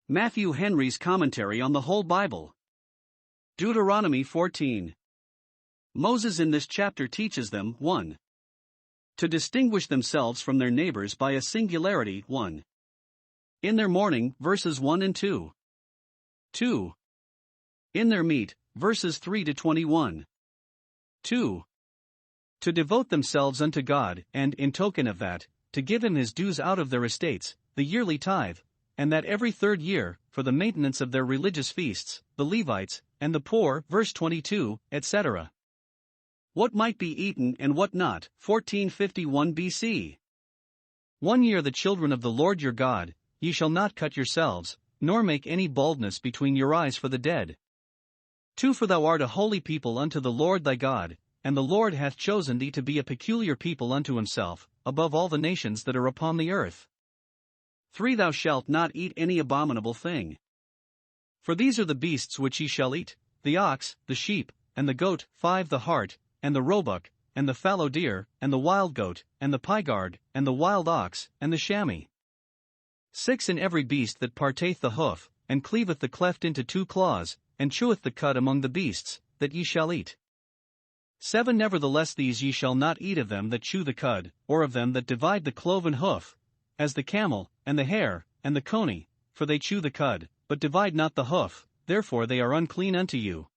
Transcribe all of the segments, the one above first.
Matthew Henry's Commentary on the Whole Bible. Deuteronomy 14. Moses in this chapter teaches them, 1. To distinguish themselves from their neighbors by a singularity, 1. In their mourning, verses 1 and 2. 2. In their meat, verses 3 to 21. 2. To devote themselves unto God, and, in token of that, to give him his dues out of their estates, the yearly tithe, and that every third year, for the maintenance of their religious feasts, the Levites, and the poor, verse 22, etc. What might be eaten and what not, 1451 BC. 1 year the children of the Lord your God, ye shall not cut yourselves, nor make any baldness between your eyes for the dead. 2 For thou art a holy people unto the Lord thy God, and the Lord hath chosen thee to be a peculiar people unto himself, above all the nations that are upon the earth. 3 Thou shalt not eat any abominable thing. For these are the beasts which ye shall eat, the ox, the sheep, and the goat, 5 The hart, and the roebuck, and the fallow deer, and the wild goat, and the pygarg, and the wild ox, and the chamois. 6 And every beast that parteth the hoof, and cleaveth the cleft into 2 claws, and cheweth the cud among the beasts, that ye shall eat. 7 Nevertheless these ye shall not eat of them that chew the cud, or of them that divide the cloven hoof, as the camel, and the hare, and the coney, for they chew the cud, but divide not the hoof, therefore they are unclean unto you.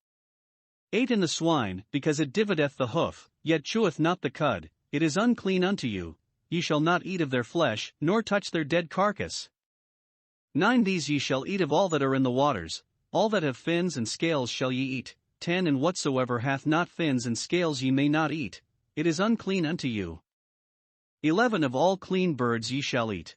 8 And the swine, because it divideth the hoof, yet cheweth not the cud, it is unclean unto you, ye shall not eat of their flesh, nor touch their dead carcass. 9 These ye shall eat of all that are in the waters, all that have fins and scales shall ye eat. 10 And whatsoever hath not fins and scales ye may not eat, it is unclean unto you. 11 Of all clean birds ye shall eat.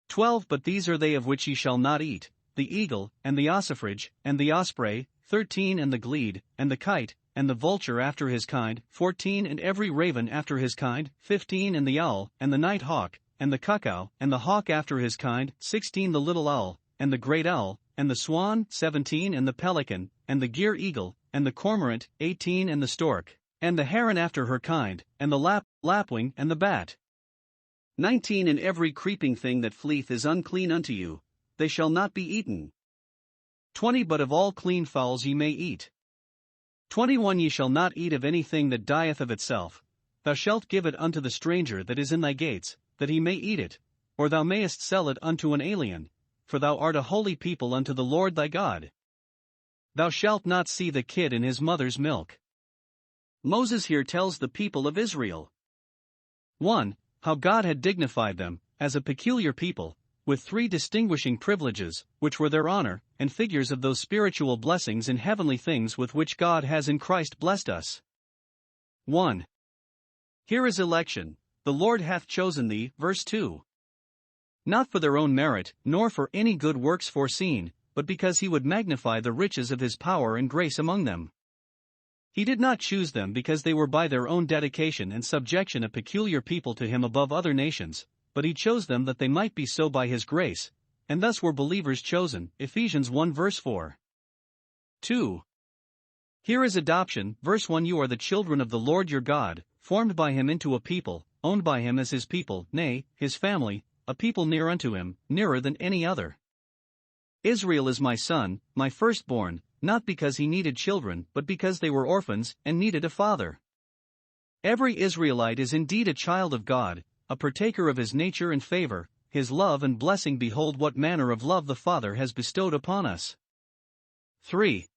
12 But these are they of which ye shall not eat, the eagle, and the ossifrage, and the osprey. 13 And the glede, and the kite, and the vulture after his kind. 14 And every raven after his kind. 15 And the owl, and the night hawk, and the cuckoo, and the hawk after his kind. 16 The little owl, and the great owl, and the swan. 17 And the pelican, and the gyre eagle, and the cormorant. 18 And the stork, and the heron after her kind, and the lapwing, and the bat. 19 And every creeping thing that fleeth is unclean unto you, they shall not be eaten. 20 But of all clean fowls ye may eat. 21 Ye shall not eat of anything that dieth of itself, thou shalt give it unto the stranger that is in thy gates, that he may eat it, or thou mayest sell it unto an alien, for thou art a holy people unto the Lord thy God. Thou shalt not see the kid in his mother's milk. Moses here tells the people of Israel 1. How God had dignified them, as a peculiar people, with 3 distinguishing privileges, which were their honor, and figures of those spiritual blessings in heavenly things with which God has in Christ blessed us. 1. Here is election, the Lord hath chosen thee, verse 2. Not for their own merit, nor for any good works foreseen, but because he would magnify the riches of his power and grace among them. He did not choose them because they were by their own dedication and subjection a peculiar people to him above other nations, but he chose them that they might be so by his grace, and thus were believers chosen. Ephesians 1 verse 4. 2. Here is adoption, verse 1 You are the children of the Lord your God, formed by him into a people, owned by him as his people, nay, his family, a people near unto him, nearer than any other. Israel is my son, my firstborn, not because he needed children, but because they were orphans, and needed a father. Every Israelite is indeed a child of God, a partaker of his nature and favor, his love and blessing. Behold what manner of love the Father has bestowed upon us. 3.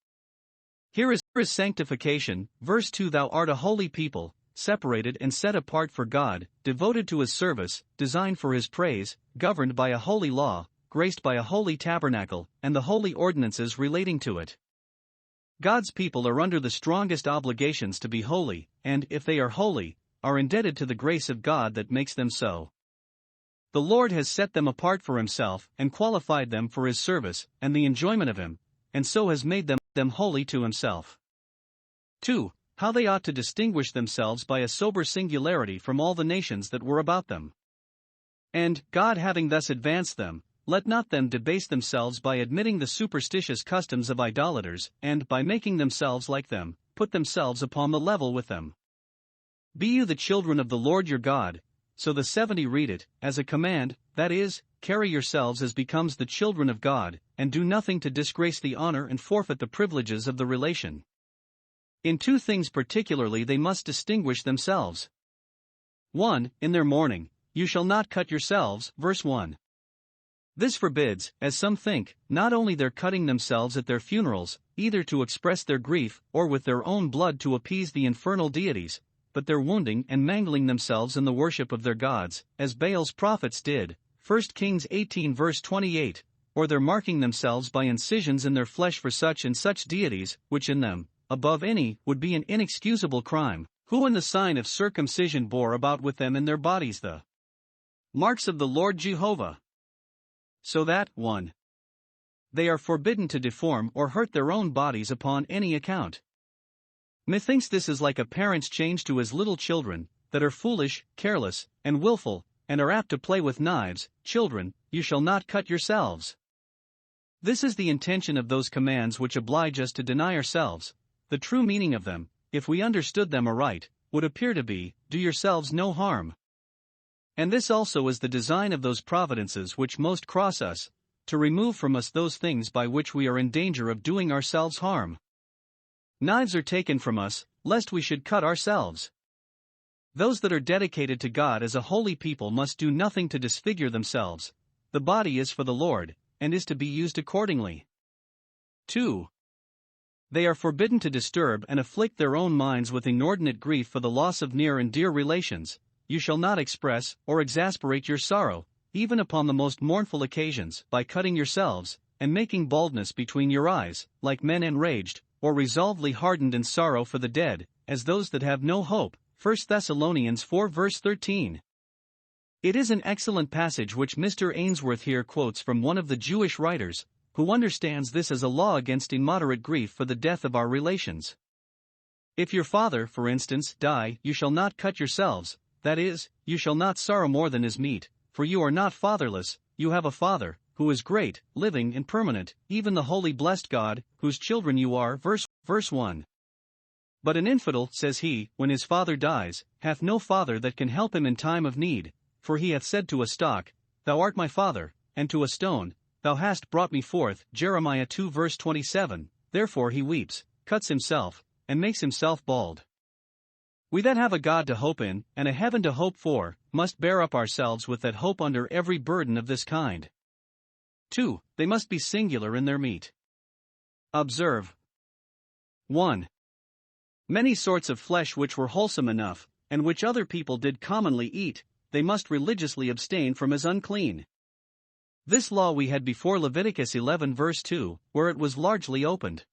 Here is sanctification, verse 2 Thou art a holy people, separated and set apart for God, devoted to his service, designed for his praise, governed by a holy law, graced by a holy tabernacle, and the holy ordinances relating to it. God's people are under the strongest obligations to be holy, and, if they are holy, are indebted to the grace of God that makes them so. The Lord has set them apart for himself, and qualified them for his service, and the enjoyment of him, and so has made them holy to himself. 2. How they ought to distinguish themselves by a sober singularity from all the nations that were about them. And, God having thus advanced them, let not them debase themselves by admitting the superstitious customs of idolaters, and, by making themselves like them, put themselves upon the level with them. Be you the children of the Lord your God, So the 70 read it as a command, that is, carry yourselves as becomes the children of God, and do nothing to disgrace the honor and forfeit the privileges of the relation. In two things particularly they must distinguish themselves. 1. In their mourning, you shall not cut yourselves, verse 1. This forbids, as some think, not only their cutting themselves at their funerals, either to express their grief or with their own blood to appease the infernal deities, but their wounding and mangling themselves in the worship of their gods, as Baal's prophets did, 1 Kings 18 verse 28, or their marking themselves by incisions in their flesh for such and such deities, which in them, above any, would be an inexcusable crime, who in the sign of circumcision bore about with them in their bodies the marks of the Lord Jehovah. So that, 1. They are forbidden to deform or hurt their own bodies upon any account. Methinks this is like a parent's change to his little children, that are foolish, careless, and willful, and are apt to play with knives. Children, you shall not cut yourselves. This is the intention of those commands which oblige us to deny ourselves. The true meaning of them, if we understood them aright, would appear to be, do yourselves no harm. And this also is the design of those providences which most cross us, to remove from us those things by which we are in danger of doing ourselves harm. Knives are taken from us, lest we should cut ourselves. Those that are dedicated to God as a holy people must do nothing to disfigure themselves. The body is for the Lord, and is to be used accordingly. 2. They are forbidden to disturb and afflict their own minds with inordinate grief for the loss of near and dear relations. You shall not express or exasperate your sorrow, even upon the most mournful occasions, by cutting yourselves, and making baldness between your eyes, like men enraged, or resolvedly hardened in sorrow for the dead, as those that have no hope. 1 Thessalonians 4 verse 13. It is an excellent passage which Mr. Ainsworth here quotes from one of the Jewish writers, who understands this as a law against immoderate grief for the death of our relations. If your father, for instance, die, you shall not cut yourselves. That is, you shall not sorrow more than is meet, for you are not fatherless, you have a Father, who is great, living and permanent, even the holy blessed God, whose children you are. Verse 1. But an infidel, says he, when his father dies, hath no father that can help him in time of need, for he hath said to a stock, Thou art my father, and to a stone, Thou hast brought me forth. Jeremiah 2 verse 27, therefore he weeps, cuts himself, and makes himself bald. We that have a God to hope in, and a heaven to hope for, must bear up ourselves with that hope under every burden of this kind. 2. They must be singular in their meat. Observe. 1. Many sorts of flesh which were wholesome enough, and which other people did commonly eat, they must religiously abstain from as unclean. This law we had before Leviticus 11 verse 2, where it was largely opened.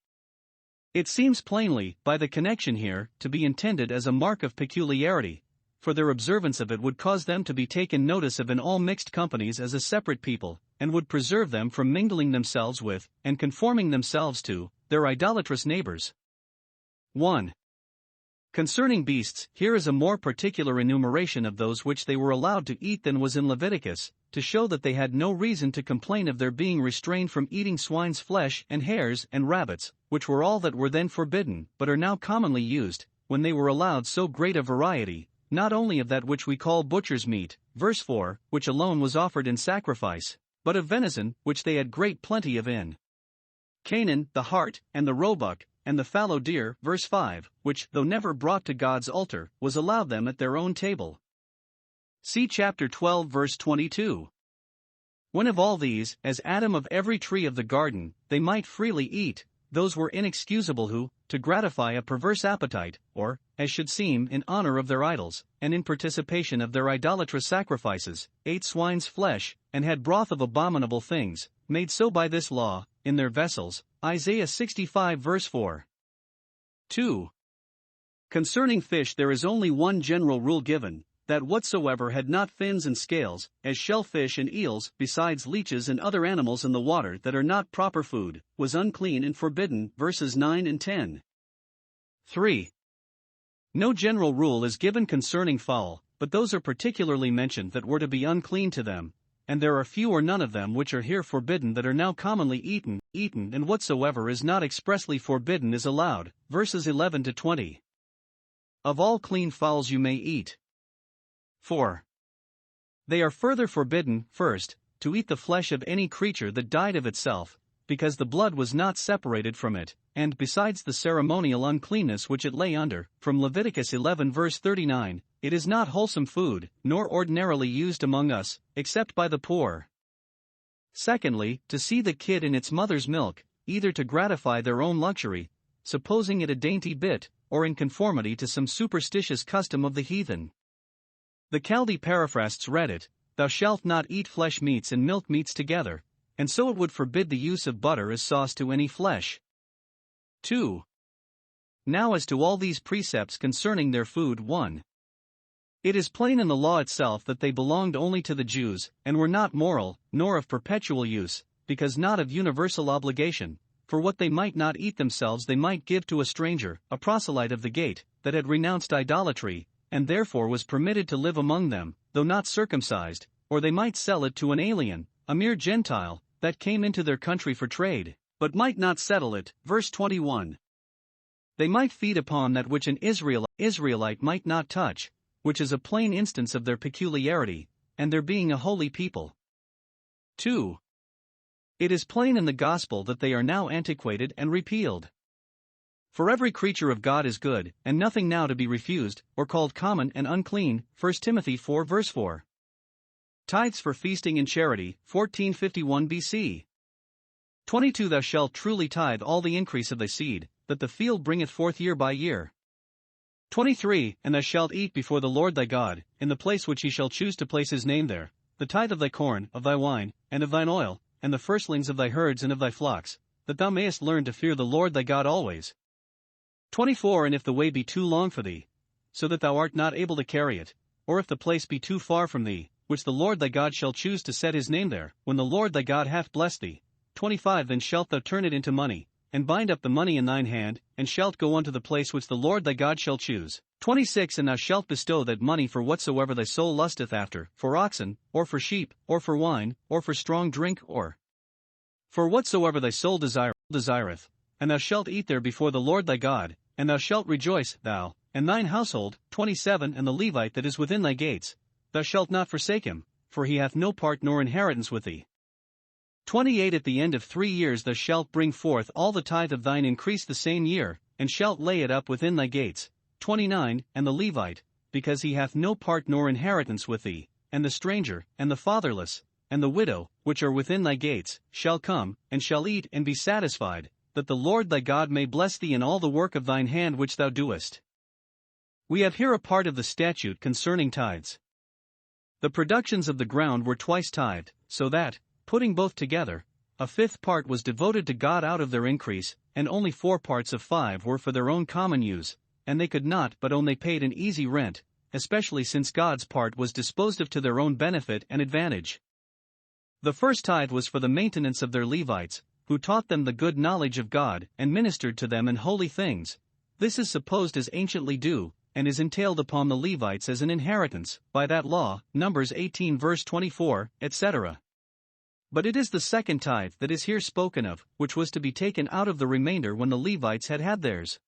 It seems plainly, by the connection here, to be intended as a mark of peculiarity, for their observance of it would cause them to be taken notice of in all mixed companies as a separate people, and would preserve them from mingling themselves with, and conforming themselves to, their idolatrous neighbors. 1. Concerning beasts, here is a more particular enumeration of those which they were allowed to eat than was in Leviticus, to show that they had no reason to complain of their being restrained from eating swine's flesh and hares and rabbits, which were all that were then forbidden, but are now commonly used, when they were allowed so great a variety, not only of that which we call butcher's meat, verse 4, which alone was offered in sacrifice, but of venison, which they had great plenty of in Canaan, the hart, and the roebuck, and the fallow deer, verse 5, which, though never brought to God's altar, was allowed them at their own table. See chapter 12 verse 22. When of all these, as Adam of every tree of the garden, they might freely eat, those were inexcusable who, to gratify a perverse appetite, or, as should seem, in honor of their idols, and in participation of their idolatrous sacrifices, ate swine's flesh, and had broth of abominable things, made so by this law, in their vessels. Isaiah 65 verse 4. 2. Concerning fish there is only one general rule given, that whatsoever had not fins and scales, as shellfish and eels, besides leeches and other animals in the water that are not proper food, was unclean and forbidden, verses 9 and 10. 3. No general rule is given concerning fowl, but those are particularly mentioned that were to be unclean to them, and there are few or none of them which are here forbidden that are now commonly eaten, and whatsoever is not expressly forbidden is allowed, verses 11 to 20. Of all clean fowls you may eat. 4. They are further forbidden, first, to eat the flesh of any creature that died of itself, because the blood was not separated from it, and besides the ceremonial uncleanness which it lay under, from Leviticus 11 verse 39, it is not wholesome food, nor ordinarily used among us, except by the poor. Secondly, to see the kid in its mother's milk, either to gratify their own luxury, supposing it a dainty bit, or in conformity to some superstitious custom of the heathen. The Chaldee paraphrasts read it, "Thou shalt not eat flesh meats and milk meats together," and so it would forbid the use of butter as sauce to any flesh. 2. Now as to all these precepts concerning their food. 1. It is plain in the law itself that they belonged only to the Jews, and were not moral, nor of perpetual use, because not of universal obligation, for what they might not eat themselves they might give to a stranger, a proselyte of the gate, that had renounced idolatry, and therefore was permitted to live among them, though not circumcised, or they might sell it to an alien, a mere Gentile, that came into their country for trade, but might not settle it. Verse 21. They might feed upon that which an Israelite might not touch, which is a plain instance of their peculiarity, and their being a holy people. 2. It is plain in the gospel that they are now antiquated and repealed. For every creature of God is good, and nothing now to be refused, or called common and unclean. 1 Timothy 4 verse 4. Tithes for feasting and charity. 1451 BC. 22. Thou shalt truly tithe all the increase of thy seed, that the field bringeth forth year by year. 23. And thou shalt eat before the Lord thy God, in the place which he shall choose to place his name there, the tithe of thy corn, of thy wine, and of thine oil, and the firstlings of thy herds and of thy flocks, that thou mayest learn to fear the Lord thy God always. 24. And if the way be too long for thee, so that thou art not able to carry it, or if the place be too far from thee, which the Lord thy God shall choose to set his name there, when the Lord thy God hath blessed thee. 25. Then shalt thou turn it into money, and bind up the money in thine hand, and shalt go unto the place which the Lord thy God shall choose. 26. And thou shalt bestow that money for whatsoever thy soul lusteth after, for oxen, or for sheep, or for wine, or for strong drink, or for whatsoever thy soul desireth, and thou shalt eat there before the Lord thy God, and thou shalt rejoice, thou, and thine household. 27. And the Levite that is within thy gates, thou shalt not forsake him, for he hath no part nor inheritance with thee. 28. At the end of 3 years thou shalt bring forth all the tithe of thine increase the same year, and shalt lay it up within thy gates. 29. And the Levite, because he hath no part nor inheritance with thee, and the stranger, and the fatherless, and the widow, which are within thy gates, shall come, and shall eat and be satisfied, that the Lord thy God may bless thee in all the work of thine hand which thou doest. We have here a part of the statute concerning tithes. The productions of the ground were twice tithed, so that, putting both together, a fifth part was devoted to God out of their increase, and only 4 parts of 5 were for their own common use, and they could not but own they paid an easy rent, especially since God's part was disposed of to their own benefit and advantage. The first tithe was for the maintenance of their Levites, who taught them the good knowledge of God and ministered to them in holy things. This is supposed as anciently due, and is entailed upon the Levites as an inheritance, by that law, Numbers 18 verse 24, etc. But it is the second tithe that is here spoken of, which was to be taken out of the remainder when the Levites had had theirs.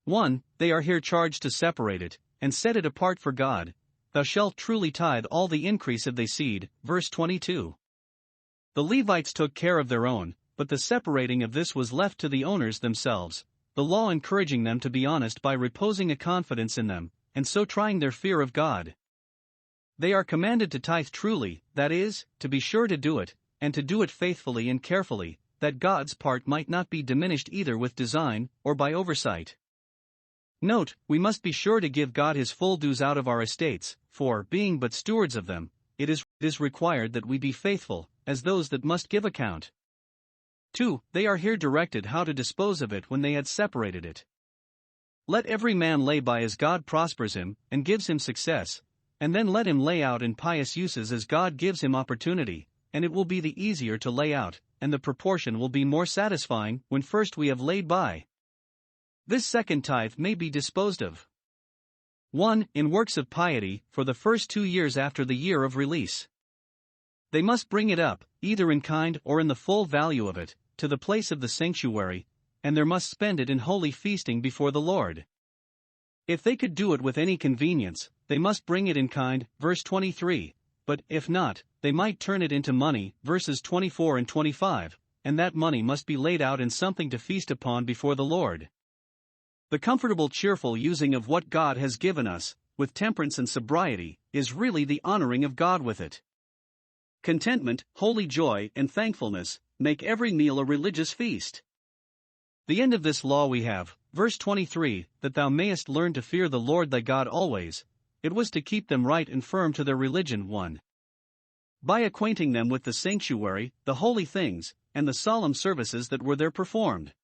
1. They are here charged to separate it, and set it apart for God. Thou shalt truly tithe all the increase of thy seed. Verse 22. The Levites took care of their own, but the separating of this was left to the owners themselves, the law encouraging them to be honest by reposing a confidence in them, and so trying their fear of God. They are commanded to tithe truly, that is, to be sure to do it, and to do it faithfully and carefully, that God's part might not be diminished either with design, or by oversight. Note, we must be sure to give God his full dues out of our estates, for, being but stewards of them, it is required that we be faithful, as those that must give account. 2. They are here directed how to dispose of it when they had separated it. Let every man lay by as God prospers him, and gives him success, and then let him lay out in pious uses as God gives him opportunity, and it will be the easier to lay out, and the proportion will be more satisfying when first we have laid by. This second tithe may be disposed of. 1. In works of piety, for the first 2 years after the year of release. They must bring it up, either in kind or in the full value of it, to the place of the sanctuary, and there must spend it in holy feasting before the Lord. If they could do it with any convenience, they must bring it in kind. Verse 23. but, if not, they might turn it into money, verses 24 and 25, and that money must be laid out in something to feast upon before the Lord. The comfortable, cheerful using of what God has given us, with temperance and sobriety, is really the honoring of God with it. Contentment, holy joy, and thankfulness make every meal a religious feast. The end of this law we have, verse 23, that thou mayest learn to fear the Lord thy God always. It was to keep them right and firm to their religion. 1. By acquainting them with the sanctuary, the holy things, and the solemn services that were there performed.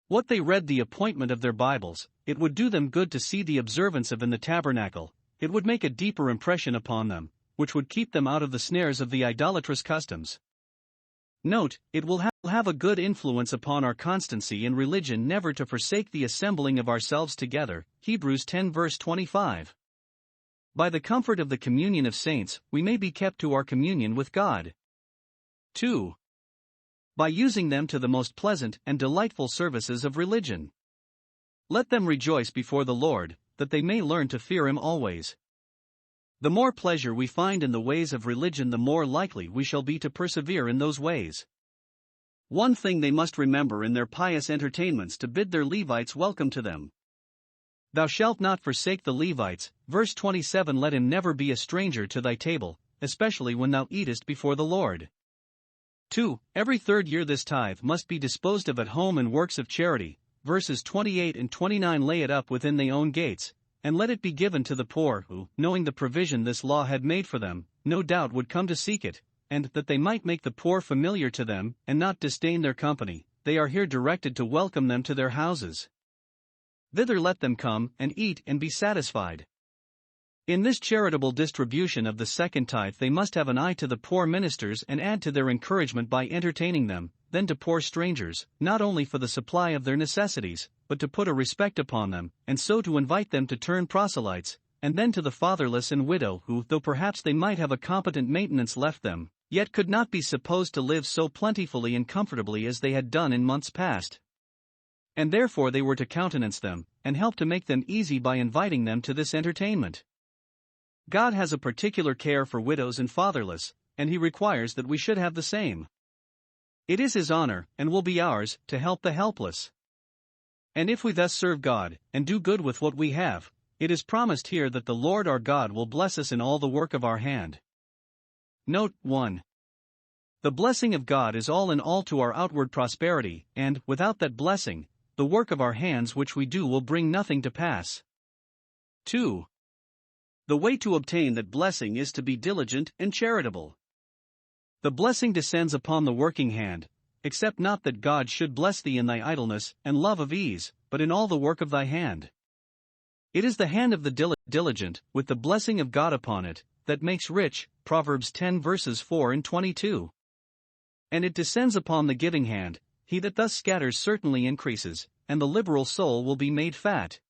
What they read the appointment of their Bibles, it would do them good to see the observance of in the tabernacle, it would make a deeper impression upon them, which would keep them out of the snares of the idolatrous customs. Note, it will have a good influence upon our constancy in religion never to forsake the assembling of ourselves together, Hebrews 10 verse 25. By the comfort of the communion of saints, we may be kept to our communion with God. 2. By using them to the most pleasant and delightful services of religion. Let them rejoice before the Lord, that they may learn to fear Him always. The more pleasure we find in the ways of religion, the more likely we shall be to persevere in those ways. One thing they must remember in their pious entertainments, to bid their Levites welcome to them. Thou shalt not forsake the Levites, verse 27. Let him never be a stranger to thy table, especially when thou eatest before the Lord. 2. Every third year this tithe must be disposed of at home in works of charity, verses 28 and 29. Lay it up within thy own gates, and let it be given to the poor, who, knowing the provision this law had made for them, no doubt would come to seek it, and that they might make the poor familiar to them, and not disdain their company, they are here directed to welcome them to their houses. Thither let them come, and eat and be satisfied. In this charitable distribution of the second tithe they must have an eye to the poor ministers and add to their encouragement by entertaining them, then to poor strangers, not only for the supply of their necessities, but to put a respect upon them, and so to invite them to turn proselytes, and then to the fatherless and widow who, though perhaps they might have a competent maintenance left them, yet could not be supposed to live so plentifully and comfortably as they had done in months past. And therefore they were to countenance them, and help to make them easy by inviting them to this entertainment. God has a particular care for widows and fatherless, and He requires that we should have the same. It is His honor, and will be ours, to help the helpless. And if we thus serve God, and do good with what we have, it is promised here that the Lord our God will bless us in all the work of our hand. Note 1. The blessing of God is all in all to our outward prosperity, and, without that blessing, the work of our hands which we do will bring nothing to pass. 2. The way to obtain that blessing is to be diligent and charitable. The blessing descends upon the working hand, except not that God should bless thee in thy idleness and love of ease, but in all the work of thy hand. It is the hand of the diligent, with the blessing of God upon it, that makes rich, Proverbs 10 verses 4 and 22. And it descends upon the giving hand. He that thus scatters certainly increases, and the liberal soul will be made fat.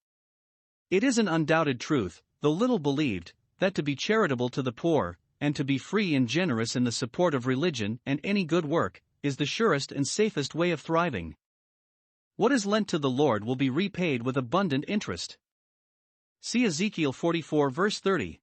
It is an undoubted truth, though little believed, that to be charitable to the poor, and to be free and generous in the support of religion and any good work, is the surest and safest way of thriving. What is lent to the Lord will be repaid with abundant interest. See Ezekiel 44 verse 30.